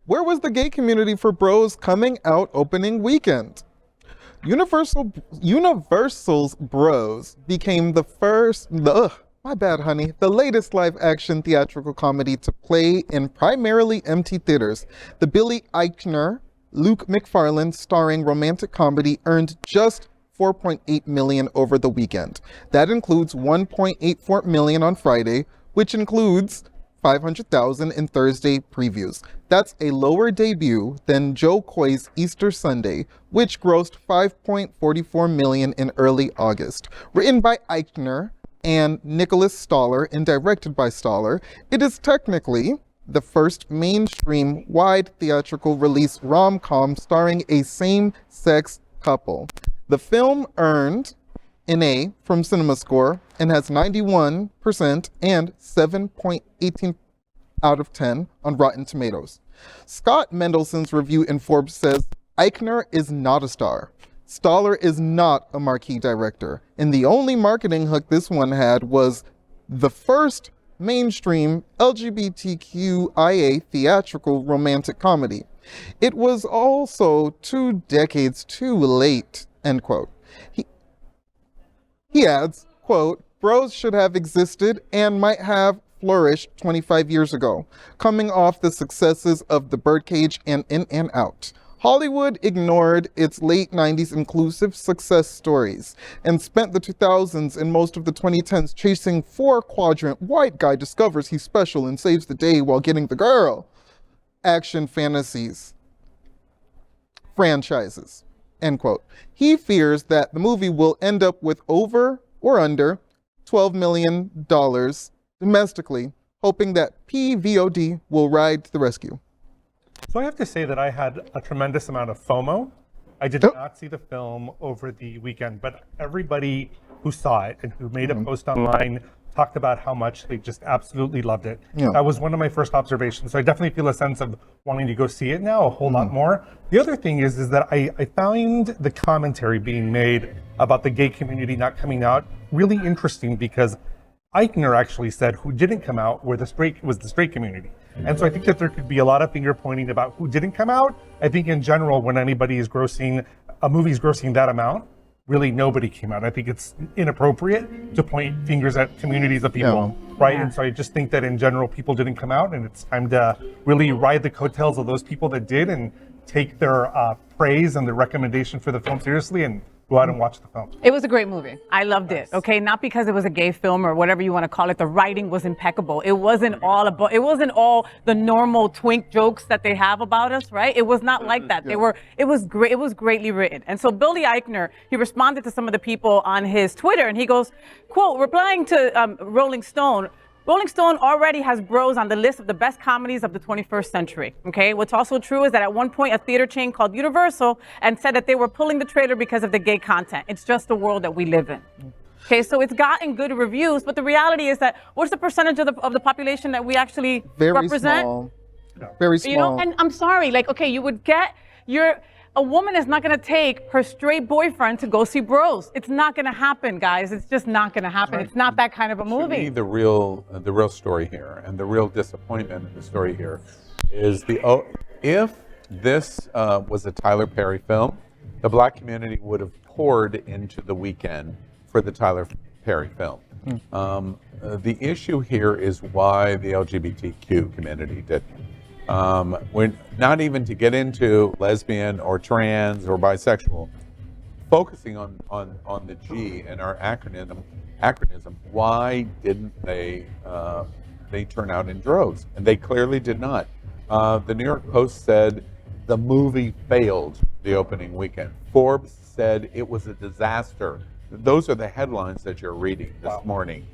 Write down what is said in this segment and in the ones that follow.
Where was the gay community for Bros coming out opening weekend? Universal's Bros became the latest live-action theatrical comedy to play in primarily empty theaters. The Billy Eichner, Luke Macfarlane-starring romantic comedy earned just $4.8 million over the weekend. That includes $1.84 million on Friday, which includes $500,000 in Thursday previews. That's a lower debut than Joe Coy's Easter Sunday, which grossed $5.44 million in early August. Written by Eichner and Nicolas Stoller and directed by Stoller, it is technically the first mainstream wide theatrical release rom-com starring a same-sex couple. The film earned an A from CinemaScore and has 91% and 7.18 out of 10 on Rotten Tomatoes. Scott Mendelson's review in Forbes says, Eichner is not a star. Stoller is not a marquee director. And the only marketing hook this one had was the first mainstream LGBTQIA theatrical romantic comedy. It was also 2 decades too late, end quote. He adds, quote, Bros should have existed and might have flourished 25 years ago, coming off the successes of The Birdcage and In and Out. Hollywood ignored its late 90s inclusive success stories and spent the 2000s and most of the 2010s chasing 4-quadrant white guy discovers he's special and saves the day while getting the girl action franchises, end quote. He fears that the movie will end up with over or under $12 million domestically, hoping that PVOD will ride to the rescue. So I have to say that I had a tremendous amount of FOMO. I did not see the film over the weekend, but everybody who saw it and who made a post online talked about how much they just absolutely loved it. Yeah. That was one of my first observations. So I definitely feel a sense of wanting to go see it now a whole lot more. The other thing is that I found the commentary being made about the gay community not coming out really interesting, because Eichner actually said who didn't come out was the straight community. And so I think that there could be a lot of finger pointing about who didn't come out. I think in general, when anybody is a movie's grossing that amount, really nobody came out. I think it's inappropriate to point fingers at communities of people, right? And so I just think that in general, people didn't come out, and it's time to really ride the coattails of those people that did and take their praise and their recommendation for the film seriously and go out and watch the film. It was a great movie. I loved it. Okay, not because it was a gay film or whatever you want to call it. The writing was impeccable. It wasn't all the normal twink jokes that they have about us, right? It was not like that. It was great. It was greatly written. And so Billy Eichner, he responded to some of the people on his Twitter, and he goes, quote, replying to Rolling Stone already has Bros on the list of the best comedies of the 21st century, okay? What's also true is that at one point a theater chain called Universal and said that they were pulling the trailer because of the gay content. It's just the world that we live in. Okay, so it's gotten good reviews, but the reality is that what's the percentage of the population that we actually represent? Small. Very small. You know, and I'm sorry, like, okay, a woman is not going to take her straight boyfriend to go see Bros. It's not going to happen, guys. It's just not going to happen. Right. It's not that kind of a movie. To me, the real story here, and the real disappointment in the story here, is if this was a Tyler Perry film, the Black community would have poured into the weekend for the Tyler Perry film. The issue here is why the LGBTQ community didn't. We're not even to get into lesbian or trans or bisexual, focusing on the G and our acronym. Why didn't they turn out in droves? And they clearly did not. The New York Post said the movie failed the opening weekend. Forbes said it was a disaster. Those are the headlines that you're reading this morning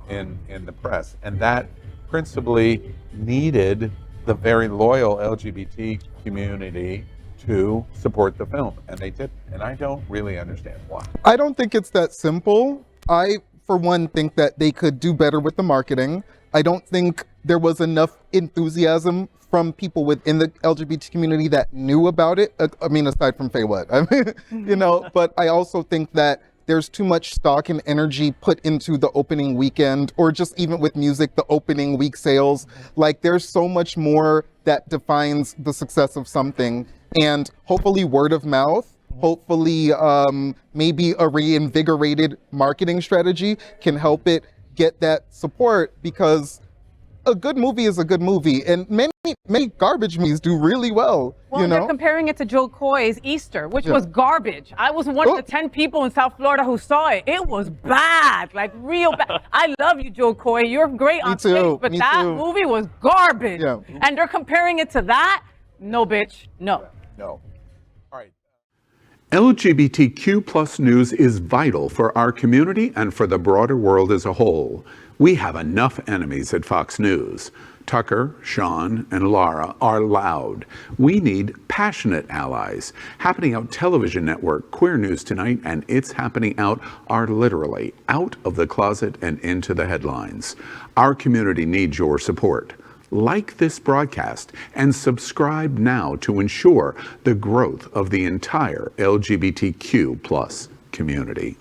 in the press, and that principally needed the very loyal LGBT community to support the film, and they did, and I don't really understand why. I don't think it's that simple. I, for one, think that they could do better with the marketing. I don't think there was enough enthusiasm from people within the LGBT community that knew about it. I mean, aside from Fay What, but I also think that there's too much stock and energy put into the opening weekend, or just even with music, the opening week sales. Like, there's so much more that defines the success of something. And hopefully word of mouth, hopefully maybe a reinvigorated marketing strategy can help it get that support, because a good movie is a good movie, and many garbage movies do really well. Well, you they're know, comparing it to Joe Coy's Easter, which was garbage. I was one of the 10 people in South Florida who saw it. It was bad, like real bad. I love you, Joe Coy. You're great on stage, but that movie was garbage. Yeah. And they're comparing it to that? No, bitch. No. No. All right. LGBTQ plus news is vital for our community and for the broader world as a whole. We have enough enemies at Fox News. Tucker, Sean, and Lara are loud. We need passionate allies. Happening Out Television Network, Queer News Tonight, and It's Happening Out are literally out of the closet and into the headlines. Our community needs your support. Like this broadcast and subscribe now to ensure the growth of the entire LGBTQ plus community.